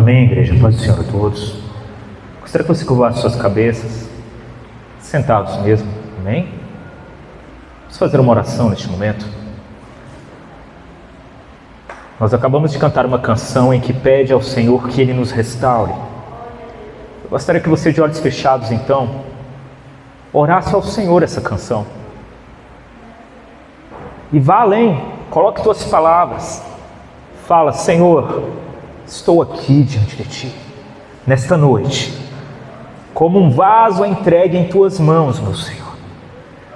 Amém, igreja. Paz do Senhor a todos. Gostaria que você curvasse suas cabeças, sentados mesmo. Amém? Vamos fazer uma oração neste momento. Nós acabamos de cantar uma canção em que pede ao Senhor que Ele nos restaure. Eu gostaria que você, de olhos fechados, então, orasse ao Senhor essa canção. E vá além, coloque tuas palavras. Fala: Senhor, estou aqui diante de Ti, nesta noite, como um vaso entregue em Tuas mãos, meu Senhor,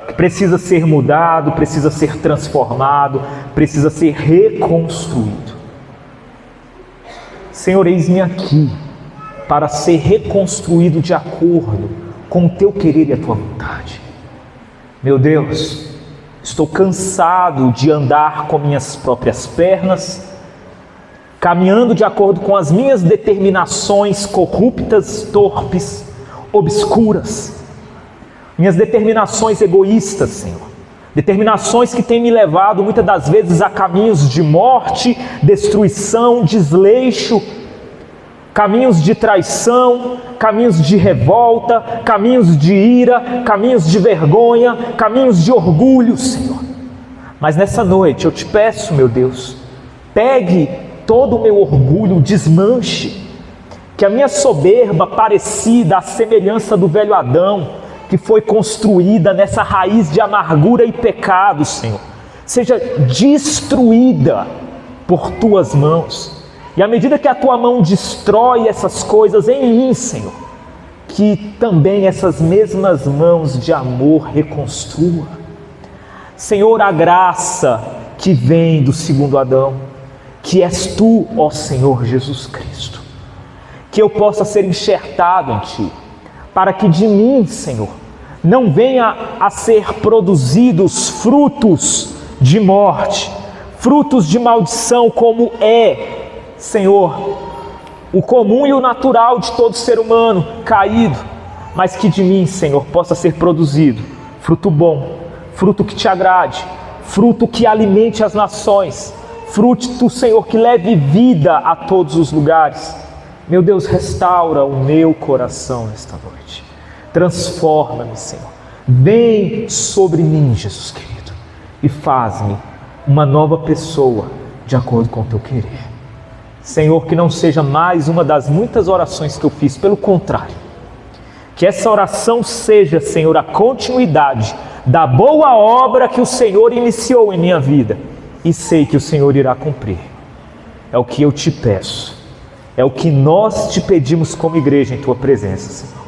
que precisa ser mudado, precisa ser transformado, precisa ser reconstruído. Senhor, eis-me aqui para ser reconstruído de acordo com o Teu querer e a Tua vontade. Meu Deus, estou cansado de andar com minhas próprias pernas, caminhando de acordo com as minhas determinações corruptas, torpes, obscuras, minhas determinações egoístas, Senhor, determinações que têm me levado muitas das vezes a caminhos de morte, destruição, desleixo, caminhos de traição, caminhos de revolta, caminhos de ira, caminhos de vergonha, caminhos de orgulho, Senhor. Mas nessa noite eu te peço, meu Deus, pegue todo o meu orgulho, desmanche, que a minha soberba, parecida à semelhança do velho Adão, que foi construída nessa raiz de amargura e pecado, Senhor, seja destruída por Tuas mãos. E à medida que a Tua mão destrói essas coisas em mim, Senhor, que também essas mesmas mãos de amor reconstrua. Senhor, a graça que vem do segundo Adão, que és Tu, ó Senhor Jesus Cristo, que eu possa ser enxertado em Ti, para que de mim, Senhor, não venha a ser produzidos frutos de morte, frutos de maldição, como é, Senhor, o comum e o natural de todo ser humano caído, mas que de mim, Senhor, possa ser produzido fruto bom, fruto que Te agrade, fruto que alimente as nações, fruto, Senhor, que leve vida a todos os lugares. Meu Deus, restaura o meu coração nesta noite, transforma-me, Senhor, vem sobre mim, Jesus querido, e faz-me uma nova pessoa de acordo com o Teu querer. Senhor, que não seja mais uma das muitas orações que eu fiz, pelo contrário, que essa oração seja, Senhor, a continuidade da boa obra que o Senhor iniciou em minha vida, e sei que o Senhor irá cumprir. É o que eu Te peço, é o que nós Te pedimos como igreja em Tua presença, Senhor,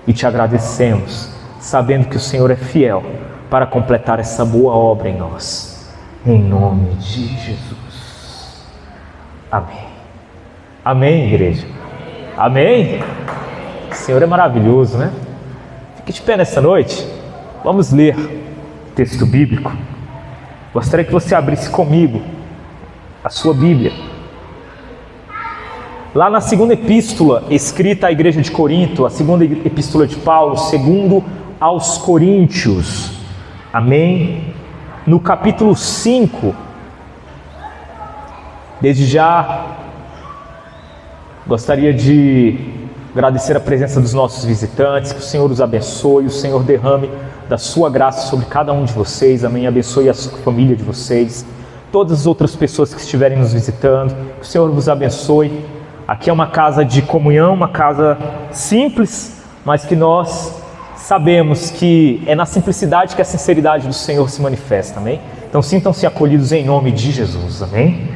e Te agradecemos, sabendo que o Senhor é fiel para completar essa boa obra em nós, em nome de Jesus. Amém. Amém, igreja? Amém? O Senhor é maravilhoso, né? Fique de pé nessa noite. Vamos ler o texto bíblico. Gostaria que você abrisse comigo a sua Bíblia. Lá na segunda epístola escrita à igreja de Corinto, a segunda epístola de Paulo, segundo aos Coríntios. Amém? No capítulo 5, desde já gostaria de agradecer a presença dos nossos visitantes, que o Senhor os abençoe, o Senhor derrame da sua graça sobre cada um de vocês, amém, abençoe a família de vocês, todas as outras pessoas que estiverem nos visitando, que o Senhor vos abençoe. Aqui é uma casa de comunhão, uma casa simples, mas que nós sabemos que é na simplicidade que a sinceridade do Senhor se manifesta, amém? Então sintam-se acolhidos em nome de Jesus, amém?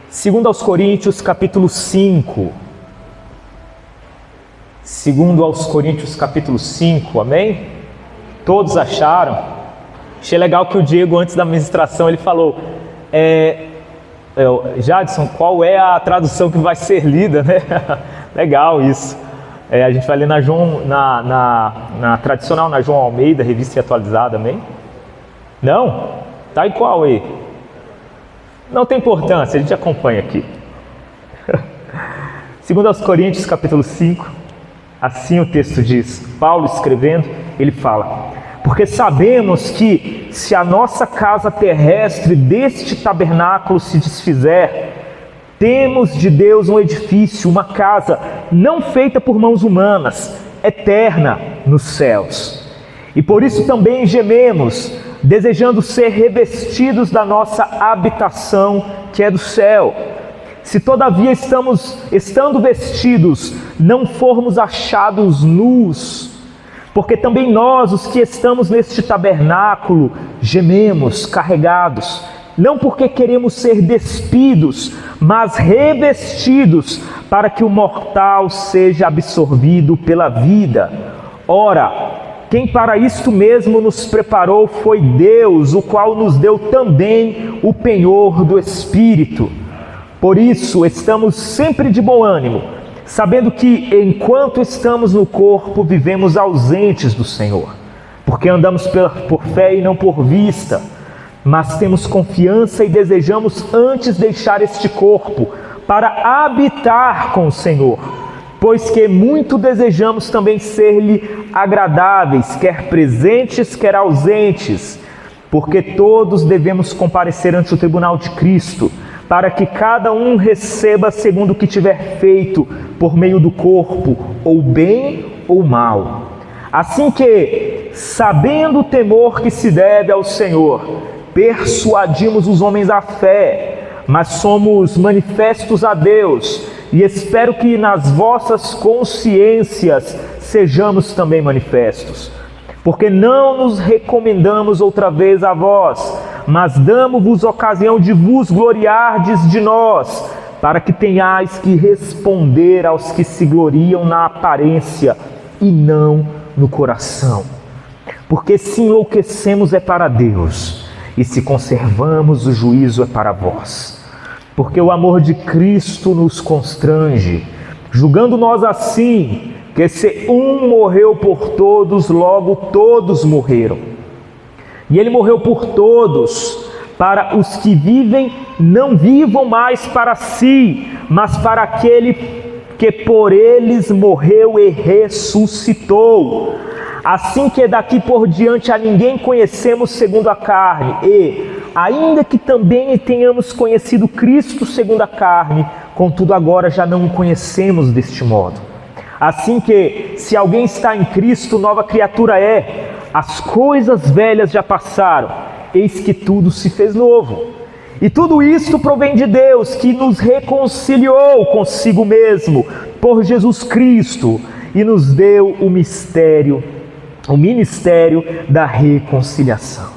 Segundo aos Coríntios, capítulo 5. Segundo aos Coríntios, capítulo 5, amém? Todos acharam? Achei legal que o Diego, antes da ministração, ele falou, Jadson, qual é a tradução que vai ser lida, né? Legal isso. A gente vai ler na tradicional, na João Almeida, revista e atualizada, amém? Não? Tá em qual aí? Não tem importância, a gente acompanha aqui. Segundo aos Coríntios, capítulo 5, assim o texto diz, Paulo escrevendo, ele fala: porque sabemos que se a nossa casa terrestre deste tabernáculo se desfizer, Temos de Deus um edifício, uma casa, não feita por mãos humanas, eterna nos céus. E por isso também gememos, desejando ser revestidos da nossa habitação, que é do céu. Se todavia estando vestidos, não formos achados nus, porque também nós, os que estamos neste tabernáculo, gememos, carregados, não porque queremos ser despidos, mas revestidos, para que o mortal seja absorvido pela vida. Ora, quem para isto mesmo nos preparou foi Deus, o qual nos deu também o penhor do Espírito. Por isso, estamos sempre de bom ânimo, sabendo que, enquanto estamos no corpo, vivemos ausentes do Senhor, porque andamos por fé e não por vista, mas temos confiança e desejamos antes deixar este corpo, para habitar com o Senhor, pois que muito desejamos também ser-lhe agradáveis, quer presentes, quer ausentes, porque todos devemos comparecer ante o tribunal de Cristo, para que cada um receba segundo o que tiver feito por meio do corpo, ou bem ou mal. Assim que, sabendo o temor que se deve ao Senhor, persuadimos os homens à fé, mas somos manifestos a Deus, e espero que nas vossas consciências sejamos também manifestos. Porque não nos recomendamos outra vez a vós, mas damos-vos ocasião de vos gloriardes de nós, para que tenhais que responder aos que se gloriam na aparência e não no coração. Porque se enlouquecemos é para Deus, e se conservamos o juízo é para vós. Porque o amor de Cristo nos constrange, julgando nós assim, que se um morreu por todos, logo todos morreram. E ele morreu por todos, para os que vivem, não vivam mais para si, mas para aquele que por eles morreu e ressuscitou. Assim que daqui por diante a ninguém conhecemos segundo a carne, e, ainda que também tenhamos conhecido Cristo segundo a carne, contudo agora já não o conhecemos deste modo. Assim que, se alguém está em Cristo, nova criatura é. As coisas velhas já passaram, eis que tudo se fez novo. E tudo isto provém de Deus, que nos reconciliou consigo mesmo, por Jesus Cristo, e nos deu o ministério da reconciliação.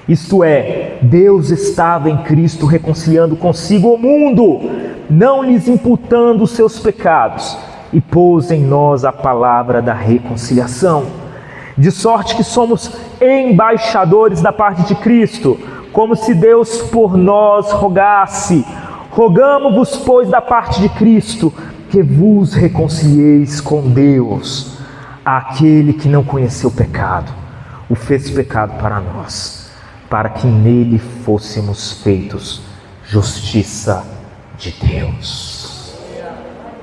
Isto é, Deus estava em Cristo reconciliando consigo o mundo, não lhes imputando os seus pecados, e pôs em nós a palavra da reconciliação, de sorte que somos embaixadores da parte de Cristo, como se Deus por nós rogasse. Rogamo-vos, pois, da parte de Cristo, que vos reconcilieis com Deus. Aquele que não conheceu pecado, o fez pecado para nós, para que nele fôssemos feitos justiça de Deus.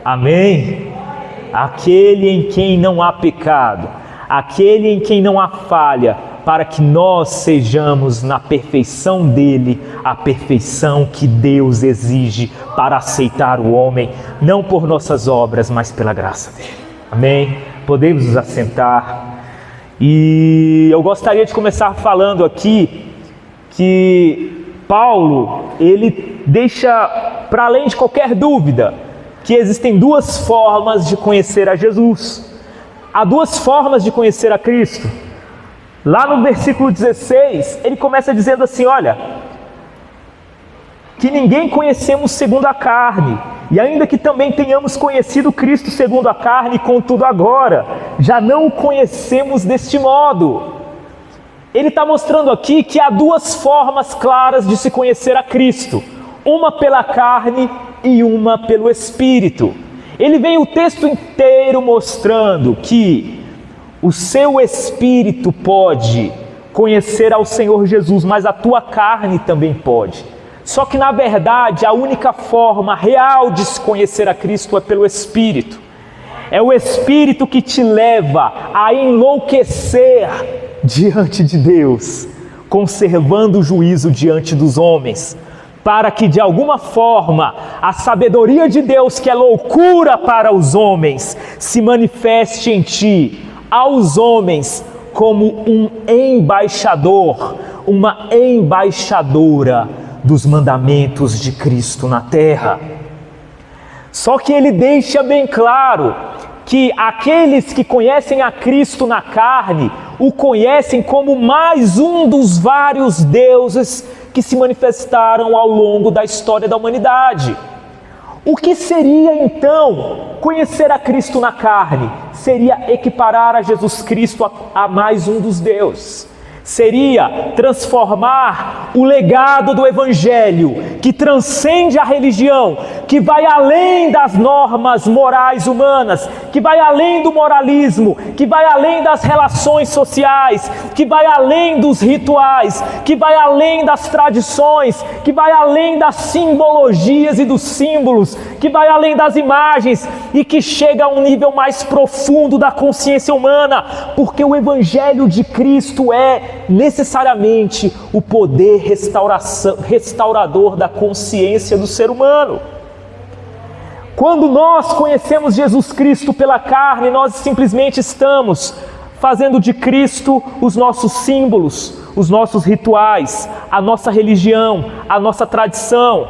Amém? Aquele em quem não há pecado, aquele em quem não há falha, para que nós sejamos na perfeição dele, a perfeição que Deus exige para aceitar o homem, não por nossas obras, mas pela graça dele. Amém? Podemos nos assentar. E eu gostaria de começar falando aqui que Paulo, ele deixa para além de qualquer dúvida que existem duas formas de conhecer a Jesus. Há duas formas de conhecer a Cristo. Lá no versículo 16, ele começa dizendo assim, olha, que ninguém conhecemos segundo a carne, e ainda que também tenhamos conhecido Cristo segundo a carne, contudo agora, já não o conhecemos deste modo. Ele está mostrando aqui que há duas formas claras de se conhecer a Cristo, uma pela carne e uma pelo Espírito. Ele vem o texto inteiro mostrando que o seu Espírito pode conhecer ao Senhor Jesus, mas a tua carne também pode. Só que na verdade a única forma real de se conhecer a Cristo é pelo Espírito. É o Espírito que te leva a enlouquecer diante de Deus, conservando o juízo diante dos homens. para que de alguma forma a sabedoria de Deus, que é loucura para os homens, se manifeste em ti, aos homens, como um embaixador, uma embaixadora dos mandamentos de Cristo na terra. Só que ele deixa bem claro que aqueles que conhecem a Cristo na carne, o conhecem como mais um dos vários deuses que se manifestaram ao longo da história da humanidade. O que seria então conhecer a Cristo na carne? Seria equiparar a Jesus Cristo a mais um dos deuses. Seria transformar o legado do Evangelho, que transcende a religião, que vai além das normas morais humanas, que vai além do moralismo, que vai além das relações sociais, que vai além dos rituais, que vai além das tradições, que vai além das simbologias e dos símbolos, que vai além das imagens e que chega a um nível mais profundo da consciência humana, porque o Evangelho de Cristo é necessariamente o poder restaurador da consciência do ser humano. Quando nós conhecemos Jesus Cristo pela carne, nós simplesmente estamos fazendo de Cristo os nossos símbolos, os nossos rituais, a nossa religião, a nossa tradição.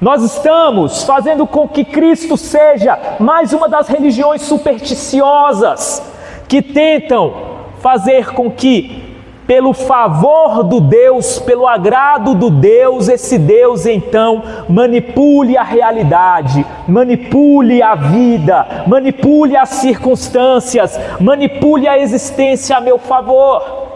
Nós estamos fazendo com que Cristo seja mais uma das religiões supersticiosas que tentam fazer com que, pelo favor do Deus, pelo agrado do Deus, esse Deus então manipule a realidade, manipule a vida, manipule as circunstâncias, manipule a existência a meu favor.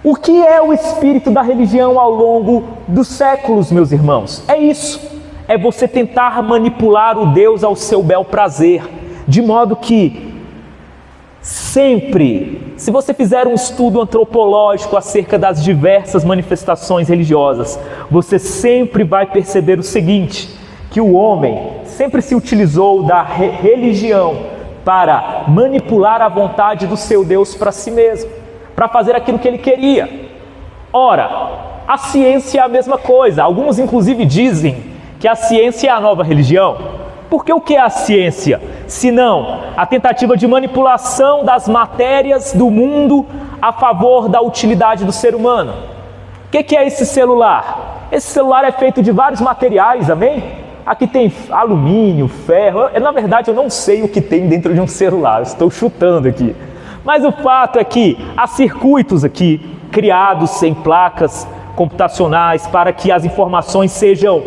O que é o espírito da religião ao longo dos séculos, meus irmãos? É isso, é você tentar manipular o Deus ao seu bel prazer, de modo que sempre, se você fizer um estudo antropológico acerca das diversas manifestações religiosas, você sempre vai perceber o seguinte, que o homem sempre se utilizou da religião para manipular a vontade do seu Deus para si mesmo, para fazer aquilo que ele queria. Ora, a ciência é a mesma coisa. Alguns inclusive dizem que a ciência é a nova religião. Porque o que é a ciência? Senão a tentativa de manipulação das matérias do mundo a favor da utilidade do ser humano. O que é esse celular? Esse celular é feito de vários materiais, amém? Aqui tem alumínio, ferro. Na verdade, eu não sei o que tem dentro de um celular, estou chutando aqui. Mas o fato é que há circuitos aqui criados em placas computacionais para que as informações sejam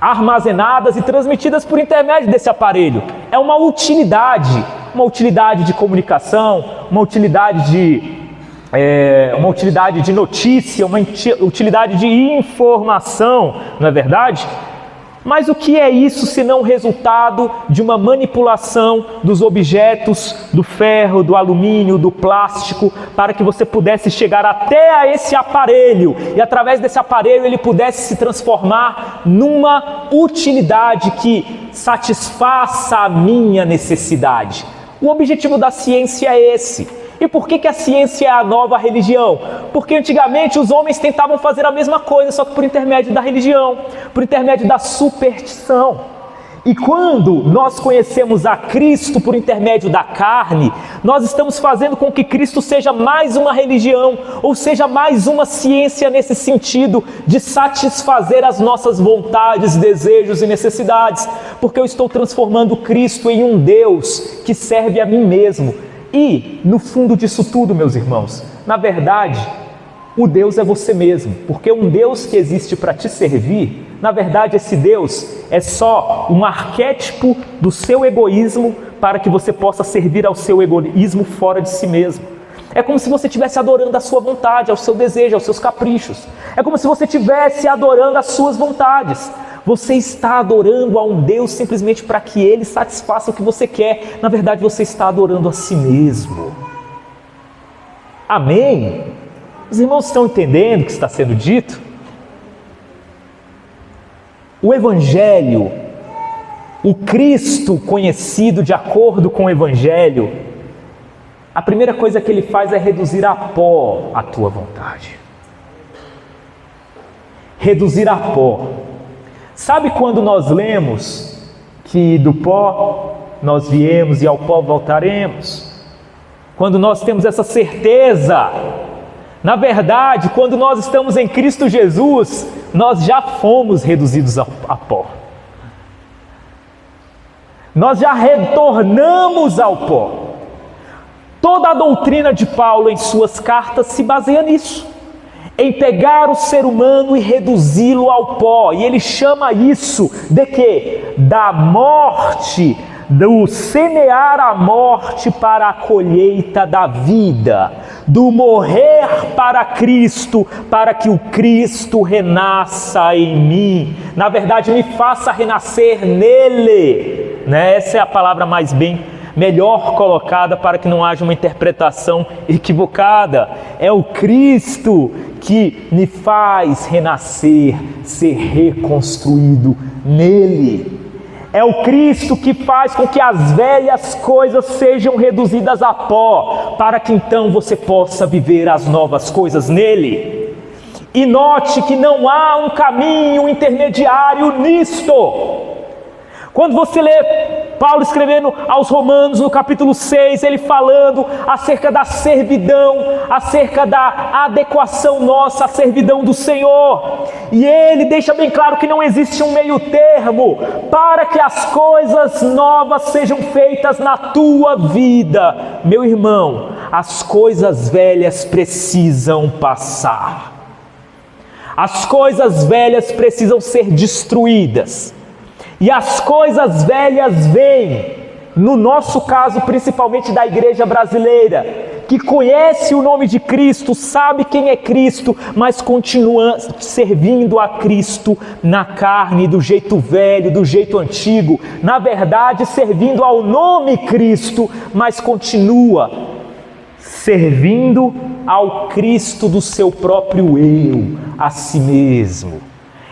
armazenadas e transmitidas por intermédio desse aparelho. É uma utilidade de comunicação, uma utilidade de notícia, uma utilidade de informação, não é verdade? Mas o que é isso senão o resultado de uma manipulação dos objetos, do ferro, do alumínio, do plástico, para que você pudesse chegar até a esse aparelho e através desse aparelho ele pudesse se transformar numa utilidade que satisfaça a minha necessidade. O objetivo da ciência é esse. E por que a ciência é a nova religião? Porque antigamente os homens tentavam fazer a mesma coisa, só que por intermédio da religião, por intermédio da superstição. E quando nós conhecemos a Cristo por intermédio da carne, nós estamos fazendo com que Cristo seja mais uma religião, ou seja, mais uma ciência nesse sentido de satisfazer as nossas vontades, desejos e necessidades, porque eu estou transformando Cristo em um Deus que serve a mim mesmo. E, no fundo disso tudo, meus irmãos, na verdade, o Deus é você mesmo, porque um Deus que existe para te servir, na verdade esse Deus é só um arquétipo do seu egoísmo para que você possa servir ao seu egoísmo fora de si mesmo. É como se você estivesse adorando a sua vontade, ao seu desejo, aos seus caprichos. É como se você estivesse adorando as suas vontades. Você está adorando a um Deus simplesmente para que Ele satisfaça o que você quer. Na verdade, você está adorando a si mesmo. Amém? Os irmãos estão entendendo o que está sendo dito? O Evangelho, o Cristo conhecido de acordo com o Evangelho, a primeira coisa que Ele faz é reduzir a pó a tua vontade. reduzir a pó. Sabe quando nós lemos que do pó nós viemos e ao pó voltaremos? Quando nós temos essa certeza, na verdade, quando nós estamos em Cristo Jesus, nós já fomos reduzidos a pó. Nós já retornamos ao pó. Toda a doutrina de Paulo em suas cartas se baseia nisso, em pegar o ser humano e reduzi-lo ao pó. E ele chama isso de quê? Da morte, do semear a morte para a colheita da vida, do morrer para Cristo, para que o Cristo renasça em mim. Na verdade, me faça renascer nele. Essa é a palavra melhor colocada para que não haja uma interpretação equivocada. É o Cristo que me faz renascer, ser reconstruído nele. É o Cristo que faz com que as velhas coisas sejam reduzidas a pó, para que então você possa viver as novas coisas nele. E note que não há um caminho intermediário nisto. Quando você lê Paulo escrevendo aos Romanos no capítulo 6, ele falando acerca da servidão, acerca da adequação nossa à servidão do Senhor. E ele deixa bem claro que não existe um meio termo para que as coisas novas sejam feitas na tua vida. Meu irmão, as coisas velhas precisam passar. As coisas velhas precisam ser destruídas. E as coisas velhas vêm, no nosso caso, principalmente da igreja brasileira, que conhece o nome de Cristo, sabe quem é Cristo, mas continua servindo a Cristo na carne, do jeito velho, do jeito antigo. Na verdade, servindo ao nome Cristo, mas continua servindo ao Cristo do seu próprio eu, a si mesmo.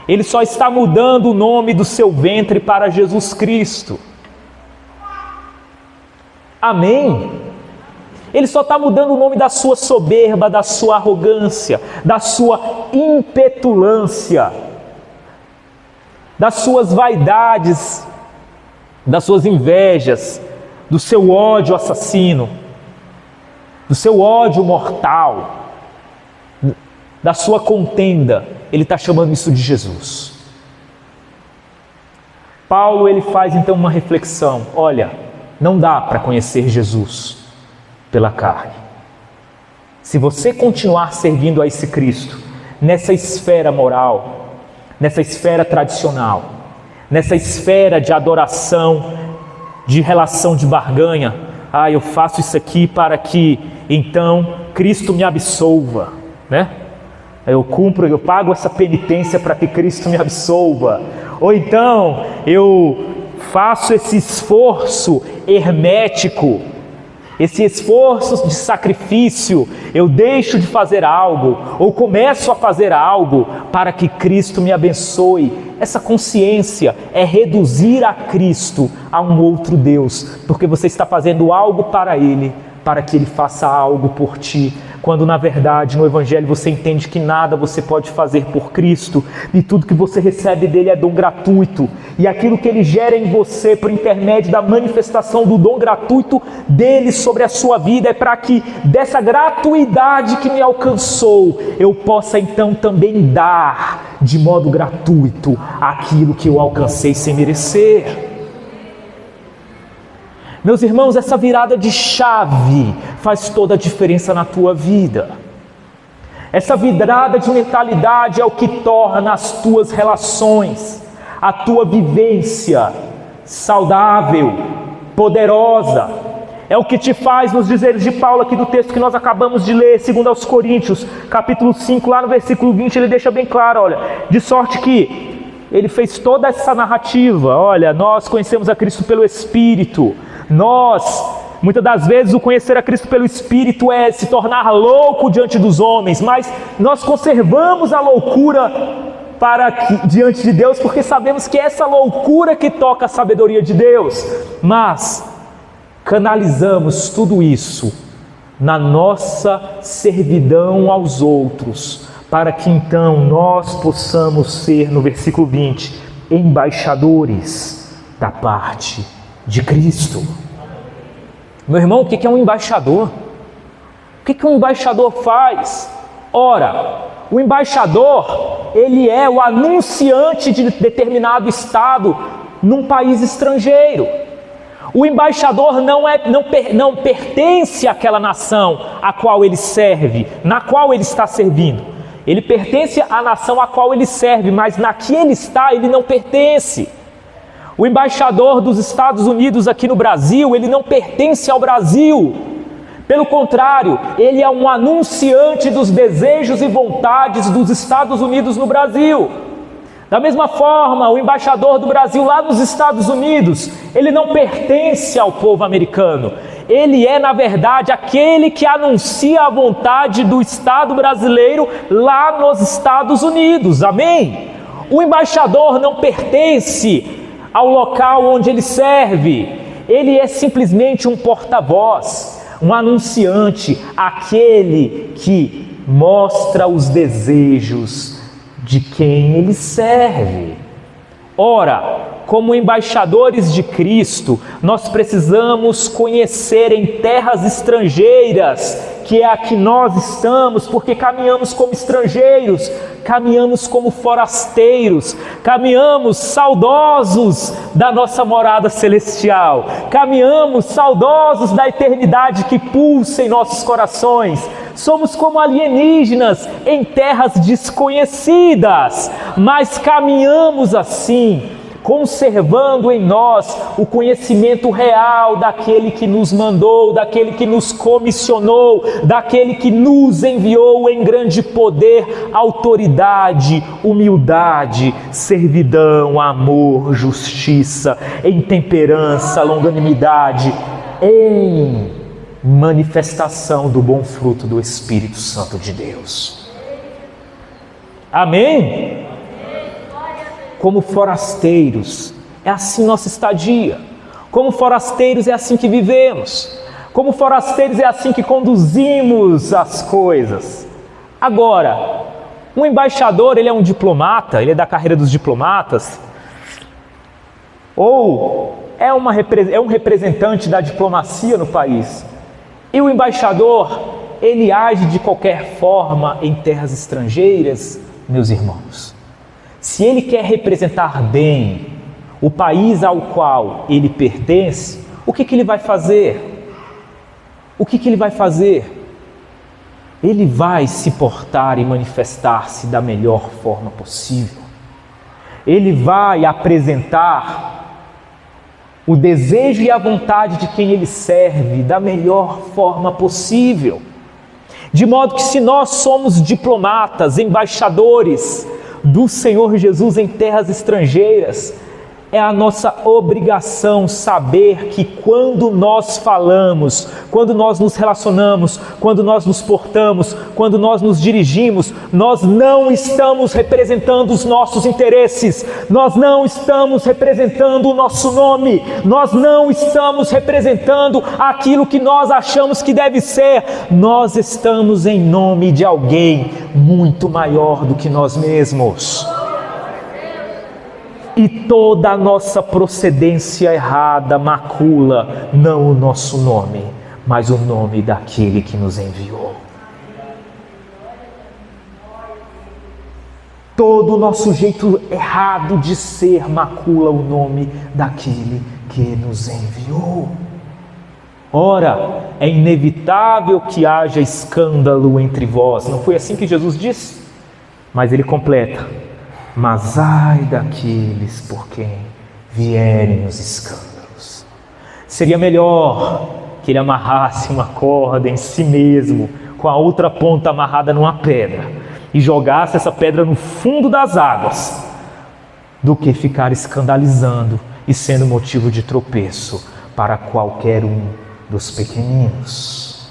Ele só está mudando o nome do seu ventre para Jesus Cristo. Amém? Ele só está mudando o nome da sua soberba, da sua arrogância, da sua impetulância, das suas vaidades, das suas invejas, do seu ódio assassino, do seu ódio mortal, da sua contenda. Ele está chamando isso de Jesus. Paulo, ele faz então uma reflexão. Olha, não dá para conhecer Jesus pela carne. Se você continuar servindo a esse Cristo, nessa esfera moral, nessa esfera tradicional, nessa esfera de adoração, de relação de barganha, eu faço isso aqui para que então Cristo me absolva, eu cumpro, eu pago essa penitência para que Cristo me absolva. Ou então, eu faço esse esforço hermético, esse esforço de sacrifício, eu deixo de fazer algo, ou começo a fazer algo para que Cristo me abençoe. Essa consciência é reduzir a Cristo a um outro Deus, porque você está fazendo algo para Ele, para que Ele faça algo por ti, quando na verdade no Evangelho você entende que nada você pode fazer por Cristo, e tudo que você recebe dele é dom gratuito, e aquilo que ele gera em você por intermédio da manifestação do dom gratuito dele sobre a sua vida, é para que dessa gratuidade que me alcançou, eu possa então também dar de modo gratuito aquilo que eu alcancei sem merecer. Meus irmãos, essa virada de chave faz toda a diferença na tua vida. Essa virada de mentalidade é o que torna as tuas relações, a tua vivência saudável, poderosa. É o que te faz, nos dizeres de Paulo aqui do texto que nós acabamos de ler, 2 aos Coríntios, capítulo 5, lá no versículo 20, ele deixa bem claro, olha, de sorte que ele fez toda essa narrativa, olha, nós conhecemos a Cristo pelo Espírito. Muitas das vezes, o conhecer a Cristo pelo Espírito é se tornar louco diante dos homens, mas nós conservamos a loucura diante de Deus, porque sabemos que é essa loucura que toca a sabedoria de Deus, mas canalizamos tudo isso na nossa servidão aos outros, para que então nós possamos ser, no versículo 20, embaixadores da parte de Cristo. Meu irmão, o que é um embaixador? O que um embaixador faz? Ora, o embaixador, ele é o anunciante de determinado estado num país estrangeiro. O embaixador não pertence àquela nação a qual ele serve, na qual ele está servindo. Ele pertence à nação a qual ele serve, mas na que ele está, ele não pertence. O embaixador dos Estados Unidos aqui no Brasil, ele não pertence ao Brasil. Pelo contrário, ele é um anunciante dos desejos e vontades dos Estados Unidos no Brasil. Da mesma forma, o embaixador do Brasil lá nos Estados Unidos, ele não pertence ao povo americano. Ele é, na verdade, aquele que anuncia a vontade do Estado brasileiro lá nos Estados Unidos. Amém? O embaixador não pertence ao local onde ele serve. Ele é simplesmente um porta-voz, um anunciante, aquele que mostra os desejos de quem ele serve. Ora, como embaixadores de Cristo, nós precisamos conhecer em terras estrangeiras, que é a que nós estamos, porque caminhamos como estrangeiros, caminhamos como forasteiros, caminhamos saudosos da nossa morada celestial, caminhamos saudosos da eternidade que pulsa em nossos corações. Somos como alienígenas em terras desconhecidas, mas caminhamos assim, conservando em nós o conhecimento real daquele que nos mandou, daquele que nos comissionou, daquele que nos enviou em grande poder, autoridade, humildade, servidão, amor, justiça, em temperança, longanimidade, em manifestação do bom fruto do Espírito Santo de Deus. Amém? Como forasteiros, é assim nossa estadia. Como forasteiros, é assim que vivemos. Como forasteiros, é assim que conduzimos as coisas. Agora, um embaixador, ele é um diplomata, ele é da carreira dos diplomatas, ou é um representante da diplomacia no país. E o embaixador, ele age de qualquer forma em terras estrangeiras, meus irmãos. Se ele quer representar bem o país ao qual ele pertence, o que ele vai fazer? O que ele vai fazer? Ele vai se portar e manifestar-se da melhor forma possível. Ele vai apresentar o desejo e a vontade de quem ele serve da melhor forma possível. De modo que, se nós somos diplomatas, embaixadores do Senhor Jesus em terras estrangeiras, é a nossa obrigação saber que quando nós falamos, quando nós nos relacionamos, quando nós nos portamos, quando nós nos dirigimos, nós não estamos representando os nossos interesses, nós não estamos representando o nosso nome, nós não estamos representando aquilo que nós achamos que deve ser, nós estamos em nome de alguém muito maior do que nós mesmos. E toda a nossa procedência errada macula não o nosso nome, mas o nome daquele que nos enviou. Todo o nosso jeito errado de ser macula o nome daquele que nos enviou. Ora, é inevitável que haja escândalo entre vós. Não foi assim que Jesus disse? Mas ele completa: mas ai daqueles por quem vierem os escândalos. Seria melhor que ele amarrasse uma corda em si mesmo, com a outra ponta amarrada numa pedra, e jogasse essa pedra no fundo das águas, do que ficar escandalizando e sendo motivo de tropeço para qualquer um dos pequeninos.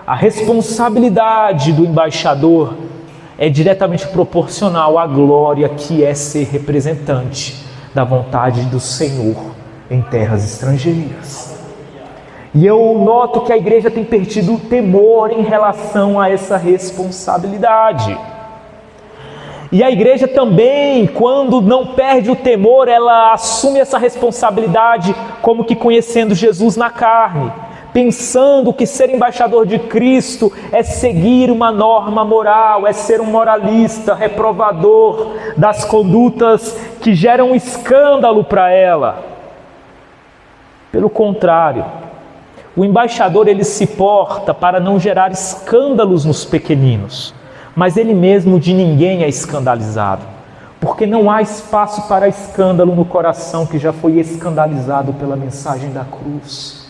A responsabilidade do embaixador é diretamente proporcional à glória que é ser representante da vontade do Senhor em terras estrangeiras. E eu noto que a igreja tem perdido o temor em relação a essa responsabilidade. E a igreja também, quando não perde o temor, ela assume essa responsabilidade como que conhecendo Jesus na carne, pensando que ser embaixador de Cristo é seguir uma norma moral, é ser um moralista, reprovador das condutas que geram escândalo para ela. Pelo contrário, o embaixador ele se porta para não gerar escândalos nos pequeninos, mas ele mesmo de ninguém é escandalizado, porque não há espaço para escândalo no coração que já foi escandalizado pela mensagem da cruz.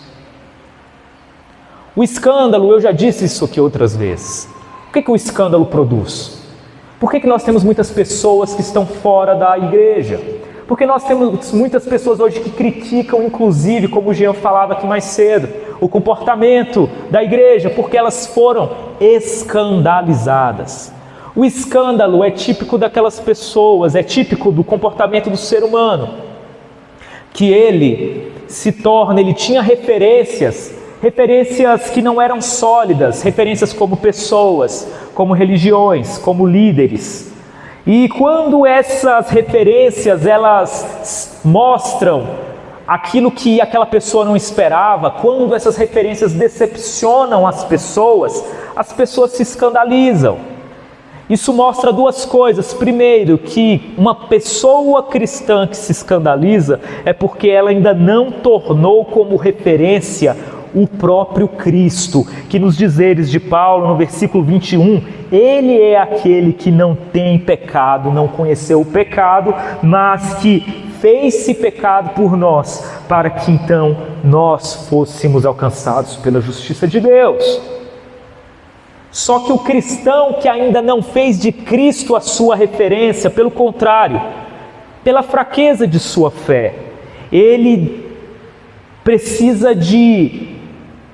O escândalo, eu já disse isso aqui outras vezes. O que o escândalo produz? Por que nós temos muitas pessoas que estão fora da igreja? Porque nós temos muitas pessoas hoje que criticam, inclusive, como o Jean falava aqui mais cedo, o comportamento da igreja, porque elas foram escandalizadas. O escândalo é típico daquelas pessoas, é típico do comportamento do ser humano, que ele tinha referências que não eram sólidas, referências como pessoas, como religiões, como líderes. E quando essas referências, elas mostram aquilo que aquela pessoa não esperava, quando essas referências decepcionam as pessoas se escandalizam. Isso mostra duas coisas. Primeiro, que uma pessoa cristã que se escandaliza é porque ela ainda não tornou como referência o próprio Cristo, que nos dizeres de Paulo no versículo 21, ele é aquele que não tem pecado, não conheceu o pecado, mas que fez-se pecado por nós, para que então nós fôssemos alcançados pela justiça de Deus. Só que o cristão que ainda não fez de Cristo a sua referência, pelo contrário, pela fraqueza de sua fé, ele precisa de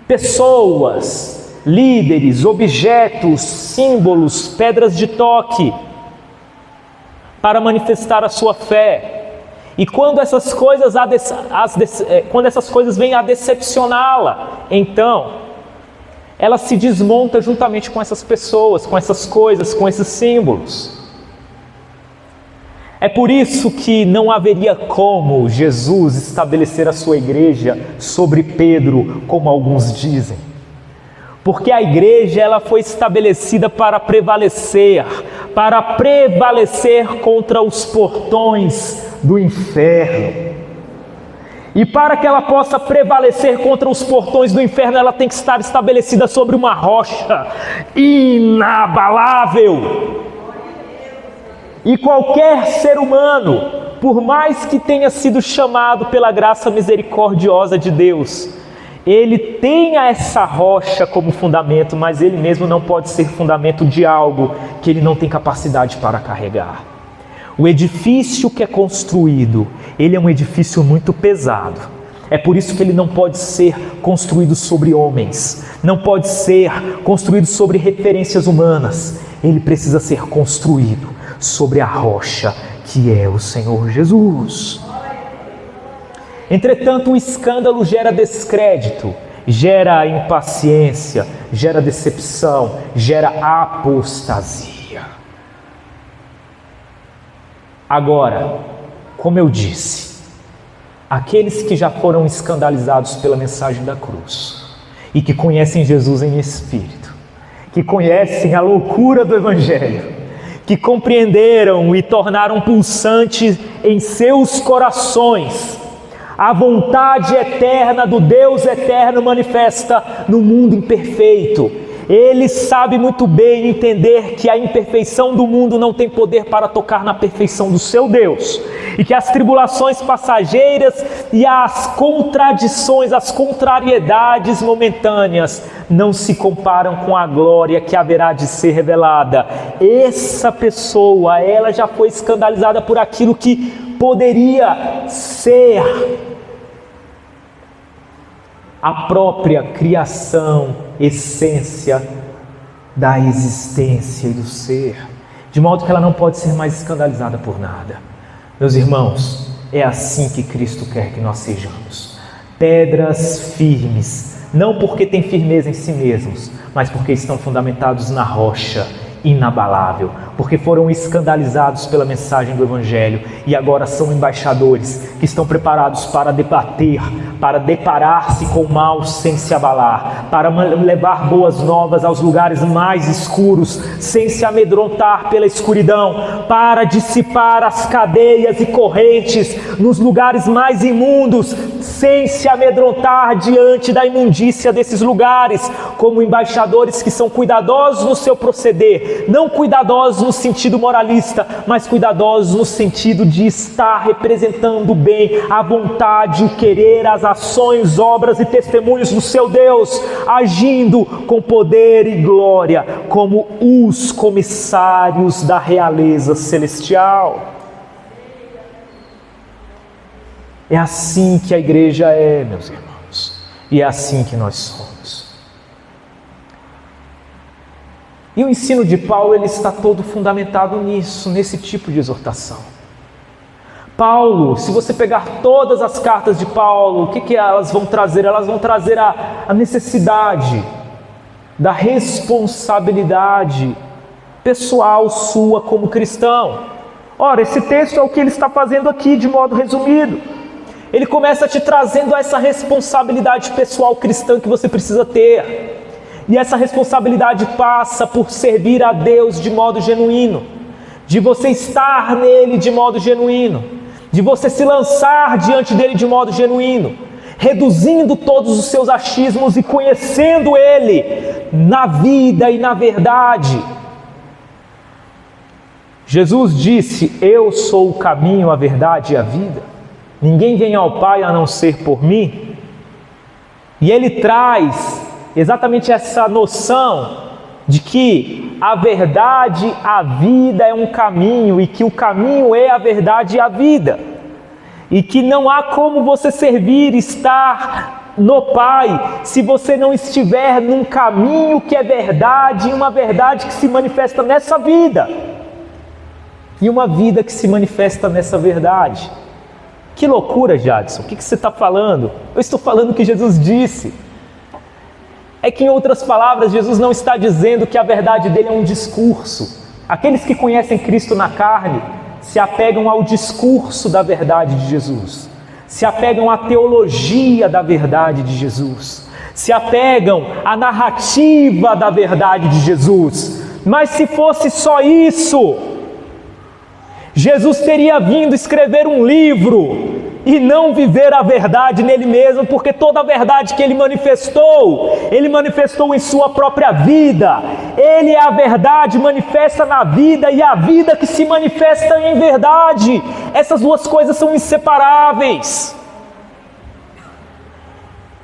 pessoas, líderes, objetos, símbolos, pedras de toque para manifestar a sua fé. E quando essas coisas vêm a decepcioná-la, então ela se desmonta juntamente com essas pessoas, com essas coisas, com esses símbolos. É por isso que não haveria como Jesus estabelecer a sua igreja sobre Pedro, como alguns dizem. Porque a igreja ela foi estabelecida para prevalecer contra os portões do inferno. E para que ela possa prevalecer contra os portões do inferno, ela tem que estar estabelecida sobre uma rocha inabalável. E qualquer ser humano, por mais que tenha sido chamado pela graça misericordiosa de Deus, ele tenha essa rocha como fundamento, mas ele mesmo não pode ser fundamento de algo que ele não tem capacidade para carregar. O edifício que é construído, ele é um edifício muito pesado. É por isso que ele não pode ser construído sobre homens, não pode ser construído sobre referências humanas. Ele precisa ser construído sobre a rocha que é o Senhor Jesus. Entretanto, o escândalo gera descrédito, gera impaciência, gera decepção, gera apostasia. Agora, como eu disse, aqueles que já foram escandalizados pela mensagem da cruz e que conhecem Jesus em espírito, que conhecem a loucura do Evangelho, que compreenderam e tornaram pulsante em seus corações a vontade eterna do Deus eterno manifesta no mundo imperfeito. Ele sabe muito bem entender que a imperfeição do mundo não tem poder para tocar na perfeição do seu Deus, e que as tribulações passageiras e as contradições, as contrariedades momentâneas não se comparam com a glória que haverá de ser revelada. Essa pessoa, ela já foi escandalizada por aquilo que poderia ser a própria criação, essência da existência e do ser, de modo que ela não pode ser mais escandalizada por nada. Meus irmãos, é assim que Cristo quer que nós sejamos, pedras firmes, não porque têm firmeza em si mesmos, mas porque estão fundamentados na rocha inabalável, porque foram escandalizados pela mensagem do Evangelho e agora são embaixadores que estão preparados para debater, para deparar-se com o mal sem se abalar, para levar boas novas aos lugares mais escuros sem se amedrontar pela escuridão, para dissipar as cadeias e correntes nos lugares mais imundos sem se amedrontar diante da imundícia desses lugares, como embaixadores que são cuidadosos no seu proceder, não cuidadosos no sentido moralista, mas cuidadosos no sentido de estar representando bem a vontade, o querer, as ações, obras e testemunhos do seu Deus, agindo com poder e glória, como os comissários da realeza celestial. É assim que a igreja é, meus irmãos, e é assim que nós somos. E o ensino de Paulo, ele está todo fundamentado nisso, nesse tipo de exortação. Paulo, se você pegar todas as cartas de Paulo, o que elas vão trazer? Elas vão trazer a necessidade da responsabilidade pessoal sua como cristão. Ora, esse texto é o que ele está fazendo aqui de modo resumido. Ele começa te trazendo essa responsabilidade pessoal cristã que você precisa ter. E essa responsabilidade passa por servir a Deus de modo genuíno, de você estar nele de modo genuíno, de você se lançar diante dele de modo genuíno, reduzindo todos os seus achismos e conhecendo ele na vida e na verdade. Jesus disse: eu sou o caminho, a verdade e a vida. Ninguém vem ao Pai a não ser por mim. E ele traz exatamente essa noção de que a verdade, a vida é um caminho, e que o caminho é a verdade e a vida, e que não há como você servir, estar no Pai, se você não estiver num caminho que é verdade, e uma verdade que se manifesta nessa vida, e uma vida que se manifesta nessa verdade. Que loucura, Jadson, o que você está falando? Eu estou falando o que Jesus disse. É que, em outras palavras, Jesus não está dizendo que a verdade dele é um discurso. Aqueles que conhecem Cristo na carne se apegam ao discurso da verdade de Jesus, se apegam à teologia da verdade de Jesus, se apegam à narrativa da verdade de Jesus. Mas se fosse só isso, Jesus teria vindo escrever um livro e não viver a verdade nele mesmo, porque toda a verdade que ele manifestou em sua própria vida. Ele é a verdade manifesta na vida, e a vida que se manifesta em verdade. Essas duas coisas são inseparáveis.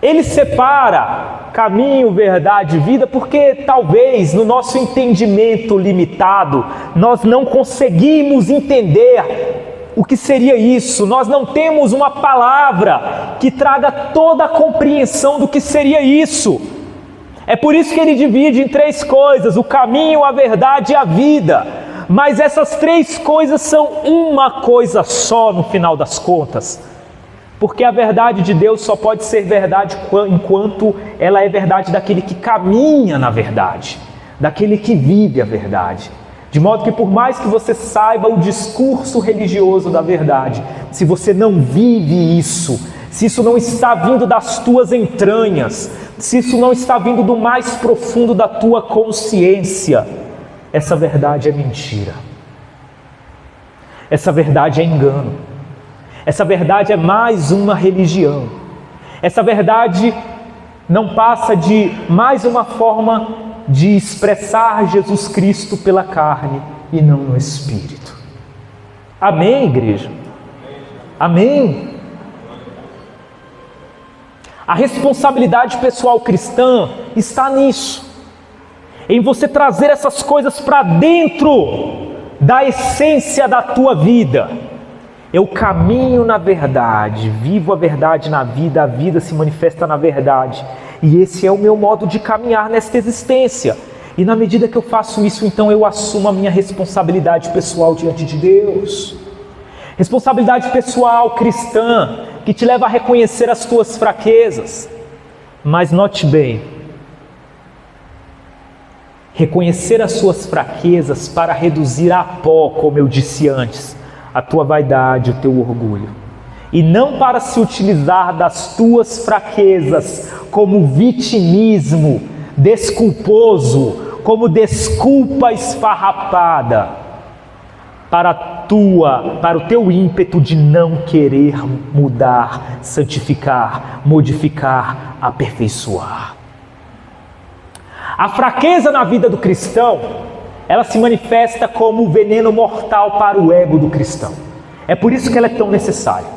Ele separa caminho, verdade e vida, porque talvez no nosso entendimento limitado, nós não conseguimos entender o que seria isso. Nós não temos uma palavra que traga toda a compreensão do que seria isso. É por isso que ele divide em três coisas: o caminho, a verdade e a vida. Mas essas três coisas são uma coisa só no final das contas. Porque a verdade de Deus só pode ser verdade enquanto ela é verdade daquele que caminha na verdade, daquele que vive a verdade. De modo que, por mais que você saiba o discurso religioso da verdade, se você não vive isso, se isso não está vindo das tuas entranhas, se isso não está vindo do mais profundo da tua consciência, essa verdade é mentira. Essa verdade é engano. Essa verdade é mais uma religião. Essa verdade não passa de mais uma forma de expressar Jesus Cristo pela carne e não no Espírito. Amém, igreja? Amém? A responsabilidade pessoal cristã está nisso, em você trazer essas coisas para dentro da essência da tua vida. Eu caminho na verdade, vivo a verdade na vida, a vida se manifesta na verdade. E esse é o meu modo de caminhar nesta existência. E na medida que eu faço isso, então eu assumo a minha responsabilidade pessoal diante de Deus. Responsabilidade pessoal cristã, que te leva a reconhecer as tuas fraquezas, Mas note bem, reconhecer as suas fraquezas para reduzir a pó, como eu disse antes, a tua vaidade, o teu orgulho. E não para se utilizar das tuas fraquezas como vitimismo desculposo, como desculpa esfarrapada, para o teu ímpeto de não querer mudar, santificar, modificar, aperfeiçoar. A fraqueza na vida do cristão, ela se manifesta como veneno mortal para o ego do cristão. É por isso que ela é tão necessária.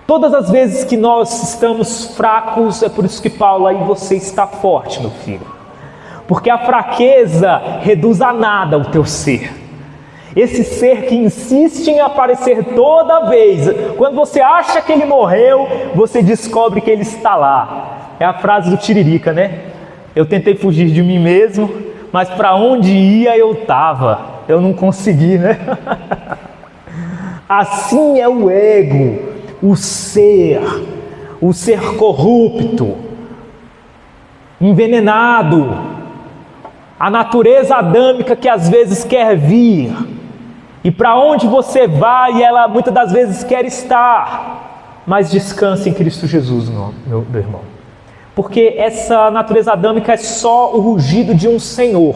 Todas as vezes que nós estamos fracos, é por isso que Paulo, aí você está forte, meu filho. Porque a fraqueza reduz a nada o teu ser. Esse ser que insiste em aparecer toda vez. Quando você acha que ele morreu, você descobre que ele está lá. É a frase do Tiririca, né? Eu tentei fugir de mim mesmo, mas para onde ia eu estava. Eu não consegui, né? Assim é o ego, o ser corrupto, envenenado, a natureza adâmica que às vezes quer vir. E para onde você vai, ela muitas das vezes quer estar. Mas descanse em Cristo Jesus, meu irmão. Porque essa natureza adâmica é só o rugido de um Senhor.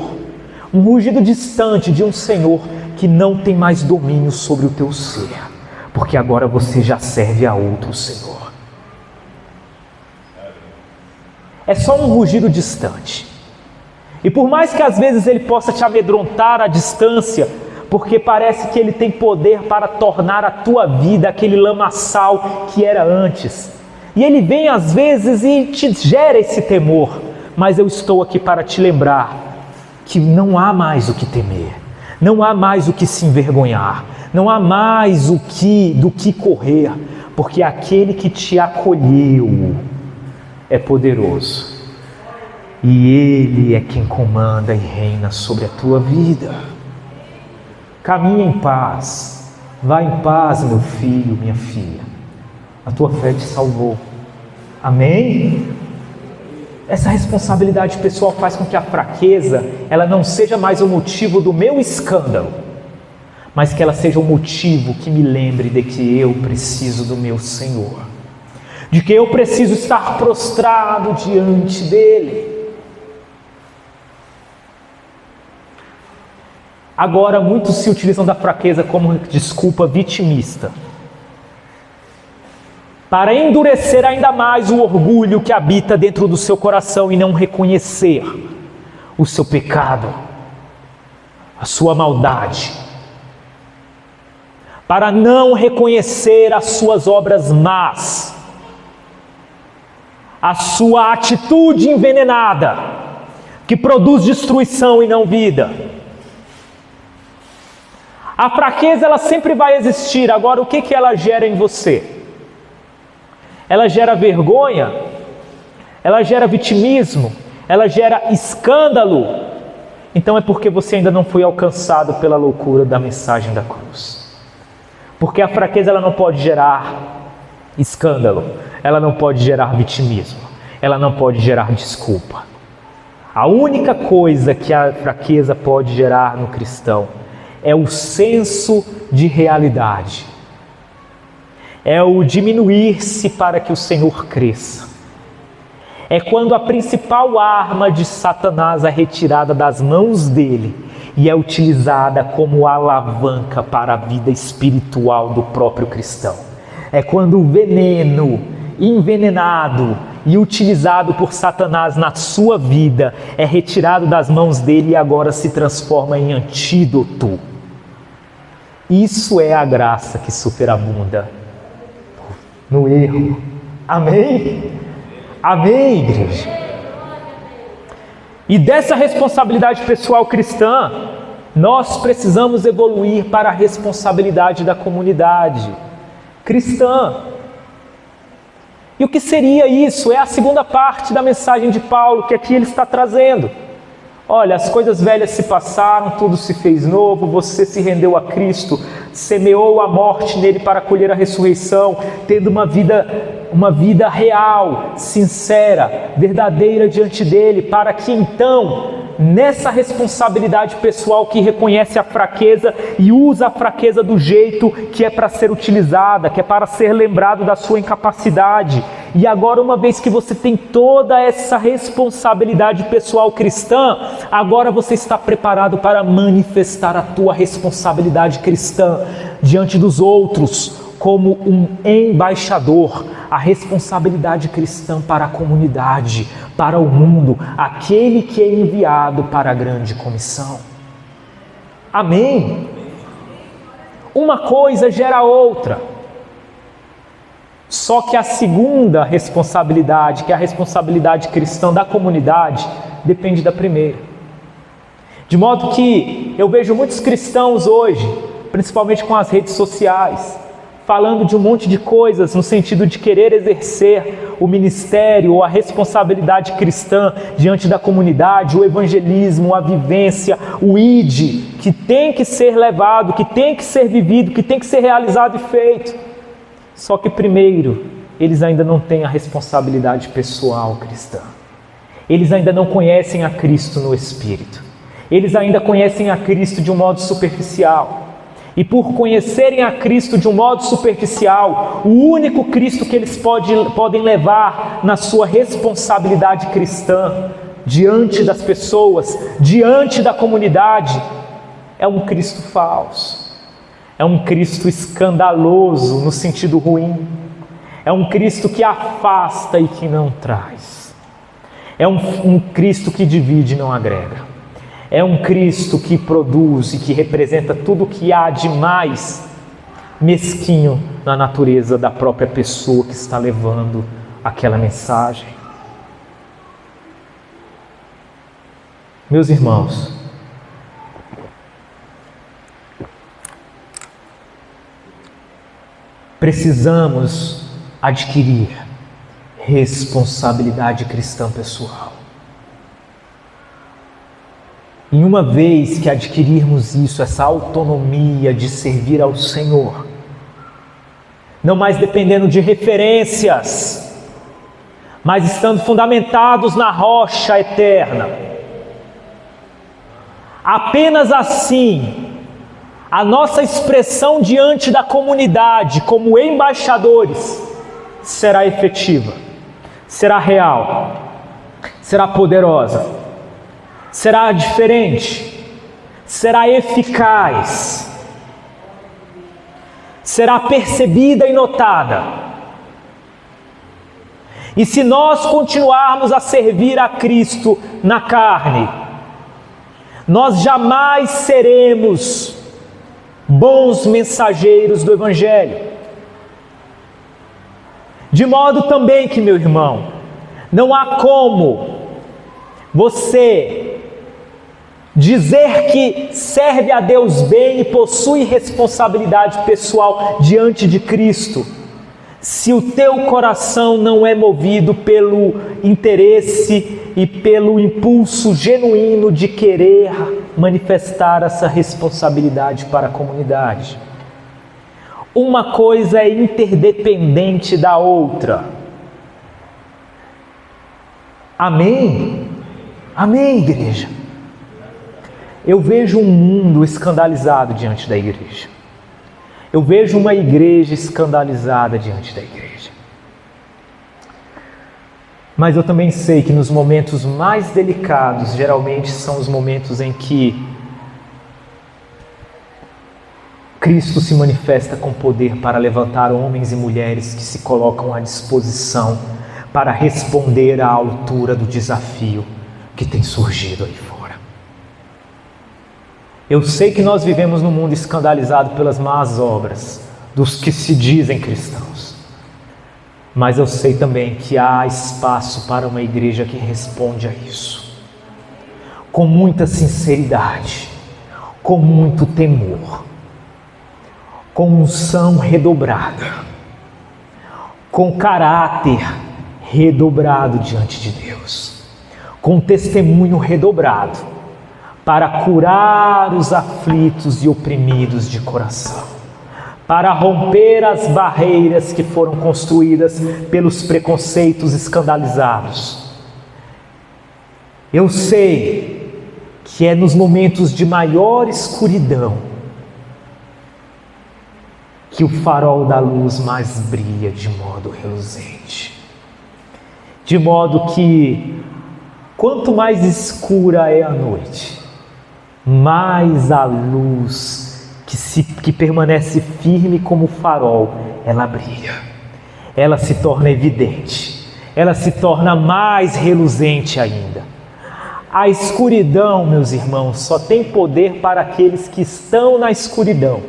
Um rugido distante de um Senhor que não tem mais domínio sobre o teu ser. Porque agora você já serve a outro Senhor. É só um rugido distante. E por mais que às vezes ele possa te amedrontar à distância, porque parece que ele tem poder para tornar a tua vida aquele lamaçal que era antes. E ele vem às vezes e te gera esse temor. Mas eu estou aqui para te lembrar que não há mais o que temer. Não há mais o que se envergonhar. Não há mais do que correr. Porque aquele que te acolheu é poderoso. E Ele é quem comanda e reina sobre a tua vida. Caminha em paz. Vá em paz, meu filho, minha filha. A tua fé te salvou. Amém? Essa responsabilidade pessoal faz com que a fraqueza, ela não seja mais o motivo do meu escândalo, mas que ela seja o motivo que me lembre de que eu preciso do meu Senhor. De que eu preciso estar prostrado diante dEle. Agora, muitos se utilizam da fraqueza como desculpa vitimista, para endurecer ainda mais o orgulho que habita dentro do seu coração e não reconhecer o seu pecado, a sua maldade, para não reconhecer as suas obras más, a sua atitude envenenada, que produz destruição e não vida. A fraqueza, ela sempre vai existir. Agora, o que ela gera em você? Ela gera vergonha, ela gera vitimismo, ela gera escândalo. Então é porque você ainda não foi alcançado pela loucura da mensagem da cruz. Porque a fraqueza, ela não pode gerar escândalo, ela não pode gerar vitimismo, ela não pode gerar desculpa. A única coisa que a fraqueza pode gerar no cristão é o senso de realidade. É o diminuir-se para que o Senhor cresça. É quando a principal arma de Satanás é retirada das mãos dele e é utilizada como alavanca para a vida espiritual do próprio cristão. É quando o veneno envenenado e utilizado por Satanás na sua vida é retirado das mãos dele e agora se transforma em antídoto. Isso é a graça que superabunda no erro. Amém? Amém, igreja? E dessa responsabilidade pessoal cristã, nós precisamos evoluir para a responsabilidade da comunidade cristã. E o que seria isso? É a segunda parte da mensagem de Paulo, que aqui ele está trazendo. Olha, as coisas velhas se passaram, tudo se fez novo, você se rendeu a Cristo, semeou a morte nele para colher a ressurreição, tendo uma vida uma vida real, sincera, verdadeira diante dele, para que então, nessa responsabilidade pessoal que reconhece a fraqueza e usa a fraqueza do jeito que é para ser utilizada, que é para ser lembrado da sua incapacidade. E agora, uma vez que você tem toda essa responsabilidade pessoal cristã, agora você está preparado para manifestar a tua responsabilidade cristã diante dos outros, como um embaixador, a responsabilidade cristã para a comunidade, para o mundo, aquele que é enviado para a grande comissão. Amém? Uma coisa gera outra. Só que a segunda responsabilidade, que é a responsabilidade cristã da comunidade, depende da primeira. De modo que eu vejo muitos cristãos hoje, principalmente com as redes sociais, falando de um monte de coisas no sentido de querer exercer o ministério ou a responsabilidade cristã diante da comunidade, o evangelismo, a vivência, o id, que tem que ser levado, que tem que ser vivido, que tem que ser realizado e feito. Só que primeiro, eles ainda não têm a responsabilidade pessoal cristã. Eles ainda não conhecem a Cristo no Espírito. Eles ainda conhecem a Cristo de um modo superficial. E por conhecerem a Cristo de um modo superficial, o único Cristo que eles podem levar na sua responsabilidade cristã, diante das pessoas, diante da comunidade, é um Cristo falso. É um Cristo escandaloso no sentido ruim. É um Cristo que afasta e que não traz. É um Cristo que divide e não agrega. É um Cristo que produz e que representa tudo o que há de mais mesquinho na natureza da própria pessoa que está levando aquela mensagem. Meus irmãos, precisamos adquirir responsabilidade cristã pessoal. E uma vez que adquirirmos isso, essa autonomia de servir ao Senhor, não mais dependendo de referências, mas estando fundamentados na rocha eterna, apenas assim, a nossa expressão diante da comunidade, como embaixadores, será efetiva, será real, será poderosa, será diferente, será eficaz, será percebida e notada. E se nós continuarmos a servir a Cristo na carne, nós jamais seremos bons mensageiros do Evangelho. De modo também que, meu irmão, não há como você dizer que serve a Deus bem e possui responsabilidade pessoal diante de Cristo, se o teu coração não é movido pelo interesse e pelo impulso genuíno de querer manifestar essa responsabilidade para a comunidade. Uma coisa é interdependente da outra. Amém? Amém, igreja? Eu vejo um mundo escandalizado diante da igreja. Eu vejo uma igreja escandalizada diante da igreja. Mas eu também sei que nos momentos mais delicados, geralmente são os momentos em que Cristo se manifesta com poder para levantar homens e mulheres que se colocam à disposição para responder à altura do desafio que tem surgido aí fora. Eu sei que nós vivemos num mundo escandalizado pelas más obras dos que se dizem cristãos. Mas eu sei também que há espaço para uma igreja que responde a isso. Com muita sinceridade, com muito temor, com unção redobrada, com caráter redobrado diante de Deus, com testemunho redobrado, para curar os aflitos e oprimidos de coração, para romper as barreiras que foram construídas pelos preconceitos escandalizados. Eu sei que é nos momentos de maior escuridão que o farol da luz mais brilha de modo reluzente. De modo que, quanto mais escura é a noite, mais a luz que permanece firme como farol, ela brilha. Ela se torna evidente. Ela se torna mais reluzente ainda. A escuridão, meus irmãos, só tem poder para aqueles que estão na escuridão.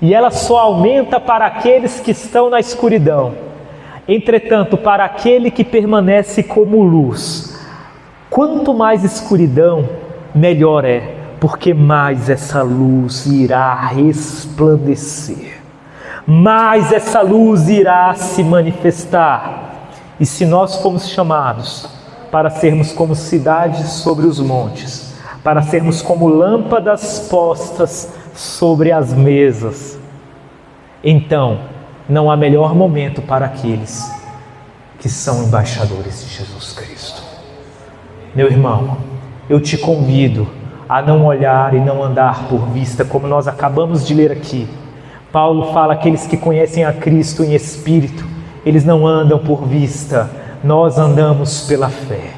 E ela só aumenta para aqueles que estão na escuridão. Entretanto, para aquele que permanece como luz, quanto mais escuridão, melhor é, porque mais essa luz irá resplandecer, mais essa luz irá se manifestar. E se nós fomos chamados para sermos como cidades sobre os montes, para sermos como lâmpadas postas sobre as mesas, então não há melhor momento para aqueles que são embaixadores de Jesus Cristo. Meu irmão, eu te convido a não olhar e não andar por vista, como nós acabamos de ler aqui. Paulo fala: aqueles que conhecem a Cristo em espírito, eles não andam por vista, nós andamos pela fé.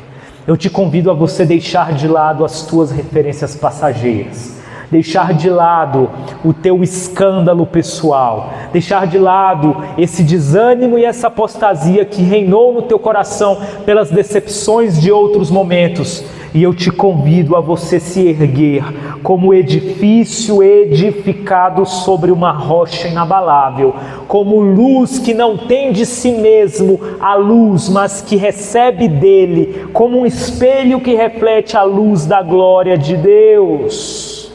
Eu te convido a você deixar de lado as tuas referências passageiras, deixar de lado o teu escândalo pessoal, deixar de lado esse desânimo e essa apostasia que reinou no teu coração pelas decepções de outros momentos. E eu te convido a você se erguer como edifício edificado sobre uma rocha inabalável, como luz que não tem de si mesmo a luz, mas que recebe dele, como um espelho que reflete a luz da glória de Deus.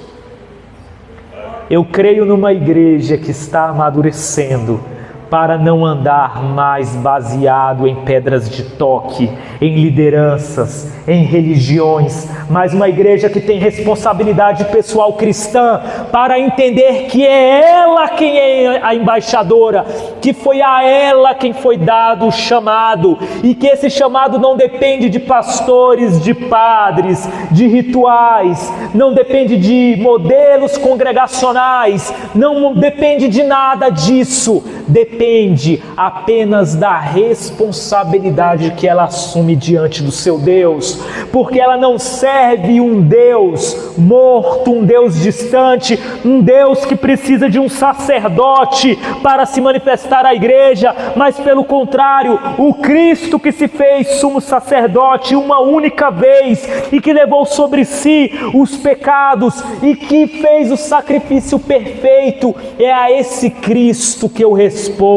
Eu creio numa igreja que está amadurecendo para não andar mais baseado em pedras de toque, em lideranças, em religiões, mas uma igreja que tem responsabilidade pessoal cristã para entender que é ela quem é a embaixadora, que foi a ela quem foi dado o chamado, e que esse chamado não depende de pastores, de padres, de rituais, não depende de modelos congregacionais, não depende de nada disso, depende apenas da responsabilidade que ela assume diante do seu Deus, porque ela não serve um Deus morto, um Deus distante, um Deus que precisa de um sacerdote para se manifestar à igreja, mas pelo contrário, o Cristo que se fez sumo sacerdote uma única vez e que levou sobre si os pecados e que fez o sacrifício perfeito, é a esse Cristo que eu respondo,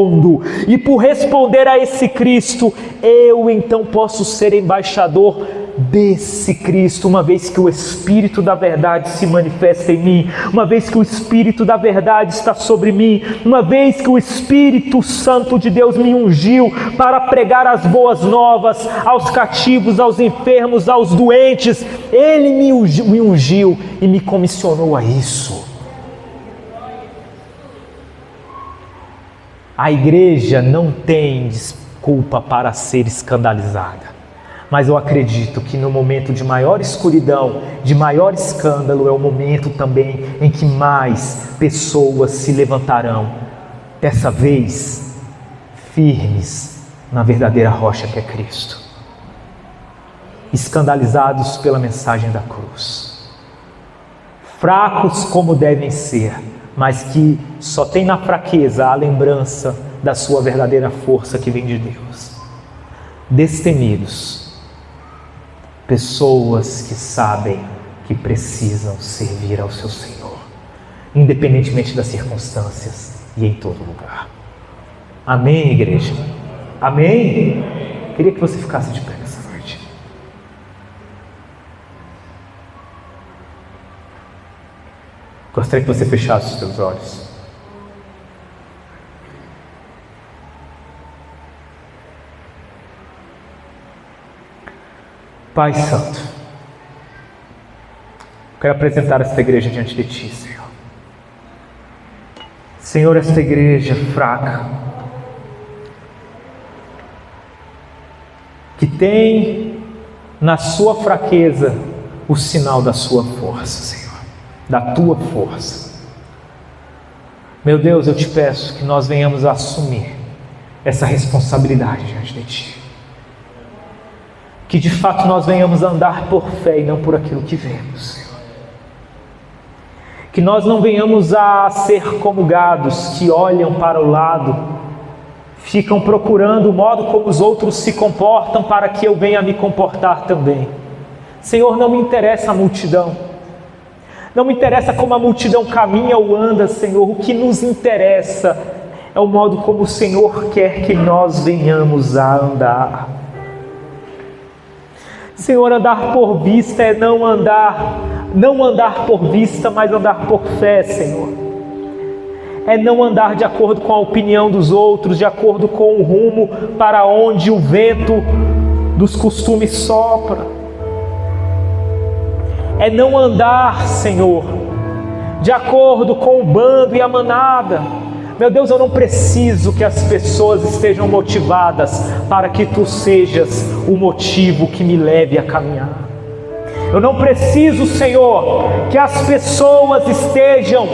e por responder a esse Cristo, eu então posso ser embaixador desse Cristo, uma vez que o Espírito da verdade se manifesta em mim, uma vez que o Espírito da verdade está sobre mim, uma vez que o Espírito Santo de Deus me ungiu para pregar as boas novas aos cativos, aos enfermos, aos doentes. Ele me ungiu e me comissionou a isso. A igreja não tem desculpa para ser escandalizada, mas eu acredito que no momento de maior escuridão, de maior escândalo, é o momento também em que mais pessoas se levantarão, dessa vez firmes na verdadeira rocha que é Cristo, escandalizados pela mensagem da cruz, fracos como devem ser, mas que só tem na fraqueza a lembrança da sua verdadeira força que vem de Deus. Destemidos, pessoas que sabem que precisam servir ao seu Senhor, independentemente das circunstâncias e em todo lugar. Amém, igreja? Amém? Queria que você ficasse de pé nessa noite. Gostaria que você fechasse os seus olhos. Pai Santo, quero apresentar esta igreja diante de Ti, Senhor. Senhor, esta igreja fraca, que tem na sua fraqueza o sinal da sua força, Senhor, da tua força. Meu Deus, eu te peço que nós venhamos a assumir essa responsabilidade diante de Ti. Que de fato nós venhamos a andar por fé e não por aquilo que vemos, Senhor. Que nós não venhamos a ser como gados que olham para o lado, ficam procurando o modo como os outros se comportam para que eu venha a me comportar também. Senhor, não me interessa a multidão, não me interessa como a multidão caminha ou anda, Senhor. O que nos interessa é o modo como o Senhor quer que nós venhamos a andar. Senhor, andar por vista é não andar por vista, mas andar por fé, Senhor. É não andar de acordo com a opinião dos outros, de acordo com o rumo para onde o vento dos costumes sopra. É não andar, Senhor, de acordo com o bando e a manada. Meu Deus, eu não preciso que as pessoas estejam motivadas para que Tu sejas o motivo que me leve a caminhar. Eu não preciso, Senhor, que as pessoas estejam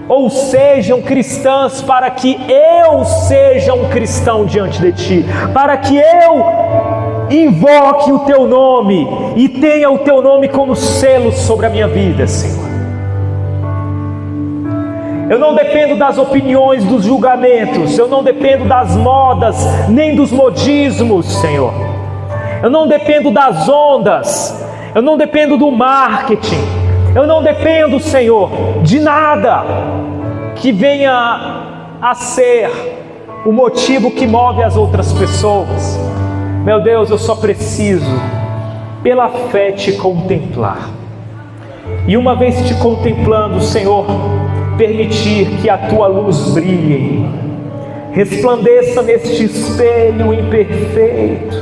ou sejam cristãs para que eu seja um cristão diante de Ti, para que eu invoque o Teu nome e tenha o Teu nome como selo sobre a minha vida, Senhor. Eu não dependo das opiniões, dos julgamentos, eu não dependo das modas, nem dos modismos, Senhor. Eu não dependo das ondas, eu não dependo do marketing, eu não dependo, Senhor, de nada que venha a ser o motivo que move as outras pessoas. Meu Deus, eu só preciso, pela fé, Te contemplar. E uma vez Te contemplando, Senhor, permitir que a Tua luz brilhe, resplandeça neste espelho imperfeito,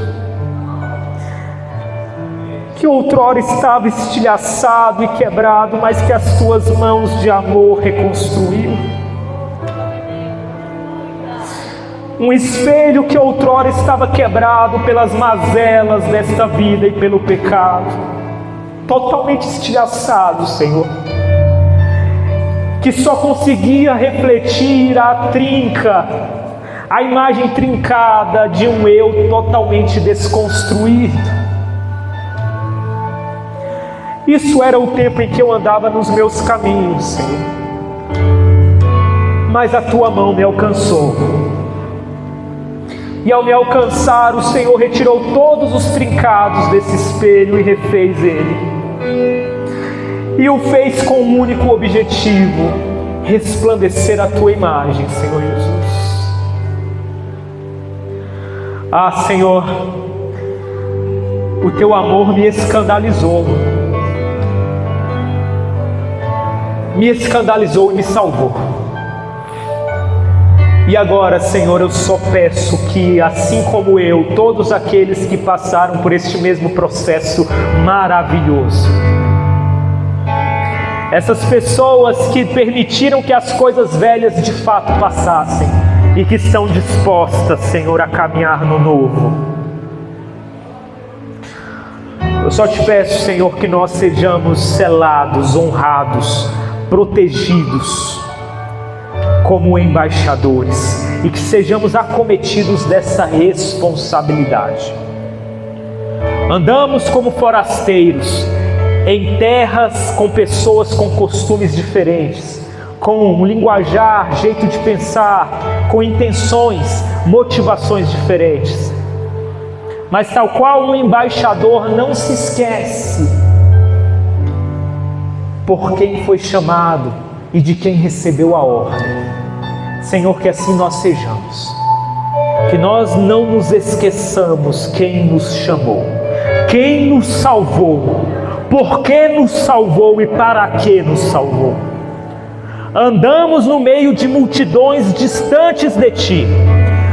que outrora estava estilhaçado e quebrado, mas que as Tuas mãos de amor reconstruiu. Um espelho que outrora estava quebrado pelas mazelas desta vida e pelo pecado, totalmente estilhaçado, Senhor, que só conseguia refletir a imagem trincada de um eu totalmente desconstruído. Isso era o tempo em que eu andava nos meus caminhos, Senhor, mas a Tua mão me alcançou, e ao me alcançar, o Senhor retirou todos os trincados desse espelho e refez ele, e o fez com um único objetivo: resplandecer a Tua imagem, Senhor Jesus. Ah, Senhor, o Teu amor me escandalizou e me salvou. E agora, Senhor, eu só peço que, assim como eu, todos aqueles que passaram por este mesmo processo maravilhoso, essas pessoas que permitiram que as coisas velhas de fato passassem e que estão dispostas, Senhor, a caminhar no novo, eu só Te peço, Senhor, que nós sejamos selados, honrados, protegidos como embaixadores, e que sejamos acometidos dessa responsabilidade. Andamos como forasteiros em terras com pessoas com costumes diferentes, com um linguajar, jeito de pensar, com intenções, motivações diferentes. Mas tal qual um embaixador não se esquece por quem foi chamado e de quem recebeu a ordem. Senhor, que assim nós sejamos, que nós não nos esqueçamos quem nos chamou, quem nos salvou, por que nos salvou e para que nos salvou. Andamos no meio de multidões distantes de Ti,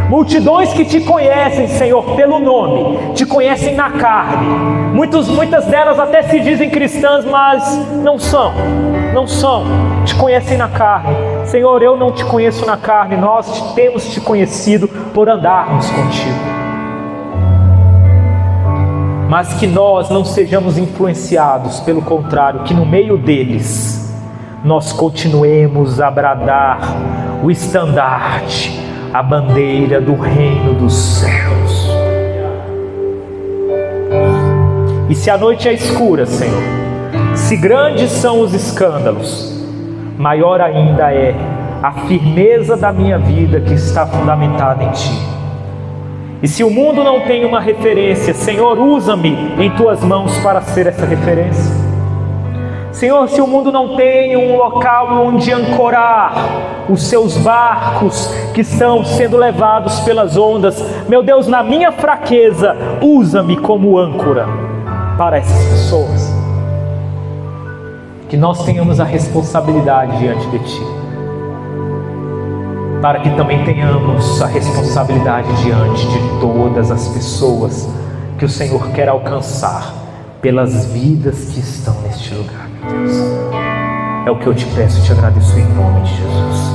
Multidões que te conhecem, Senhor, pelo nome, te conhecem na carne. Muitas delas até se dizem cristãs, mas não são, te conhecem na carne. Senhor, eu não te conheço na carne, nós temos te conhecido por andarmos contigo. Mas que nós não sejamos influenciados, pelo contrário, que no meio deles nós continuemos a bradar o estandarte, a bandeira do reino dos céus. E se a noite é escura, Senhor, se grandes são os escândalos, maior ainda é a firmeza da minha vida que está fundamentada em Ti. E se o mundo não tem uma referência, Senhor, usa-me em Tuas mãos para ser essa referência. Senhor, se o mundo não tem um local onde ancorar os seus barcos que estão sendo levados pelas ondas, meu Deus, na minha fraqueza, usa-me como âncora para essas pessoas. Que nós tenhamos a responsabilidade diante de Ti, para que também tenhamos a responsabilidade diante de todas as pessoas que o Senhor quer alcançar pelas vidas que estão neste lugar. Deus, é o que eu te peço e te agradeço em nome de Jesus.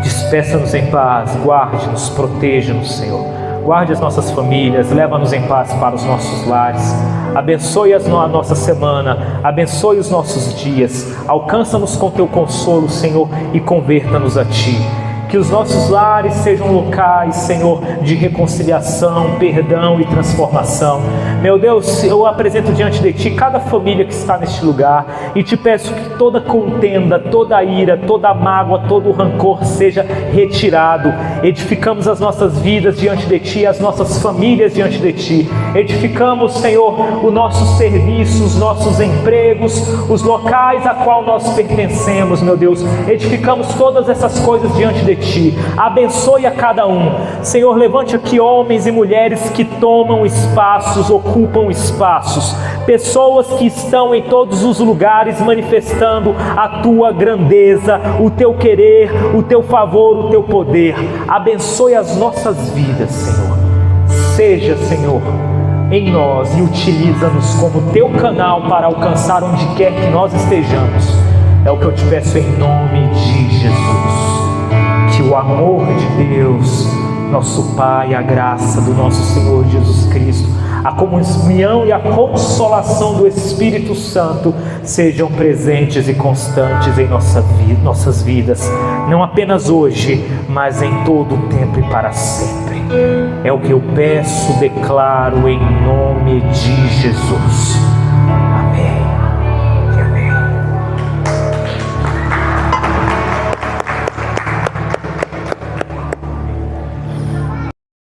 Despeça-nos em paz, guarde-nos, proteja-nos, Senhor. Guarde as nossas famílias, leva-nos em paz para os nossos lares. Abençoe a nossa semana, abençoe os nossos dias. Alcança-nos com Teu consolo, Senhor, e converta-nos a Ti. Que os nossos lares sejam locais, Senhor, de reconciliação, perdão e transformação. Meu Deus, eu apresento diante de Ti cada família que está neste lugar e Te peço que toda contenda, toda ira, toda mágoa, todo rancor seja retirado. Edificamos as nossas vidas diante de Ti, as nossas famílias diante de Ti. Edificamos, Senhor, o nosso serviço, os nossos empregos, os locais a qual nós pertencemos, meu Deus. Edificamos todas essas coisas diante de Ti. Abençoe a cada um. Senhor, levante aqui homens e mulheres que tomam espaços, ocupam espaços, pessoas que estão em todos os lugares manifestando a Tua grandeza, o Teu querer, o Teu favor, o Teu poder. Abençoe as nossas vidas, Senhor. Seja, Senhor, em nós e utiliza-nos como Teu canal para alcançar onde quer que nós estejamos. É o que eu te peço em nome de Jesus. Que o amor de Deus, nosso Pai, a graça do nosso Senhor Jesus Cristo, a comunhão e a consolação do Espírito Santo sejam presentes e constantes em nossas vidas, não apenas hoje, mas em todo o tempo e para sempre. É o que eu peço, declaro em nome de Jesus.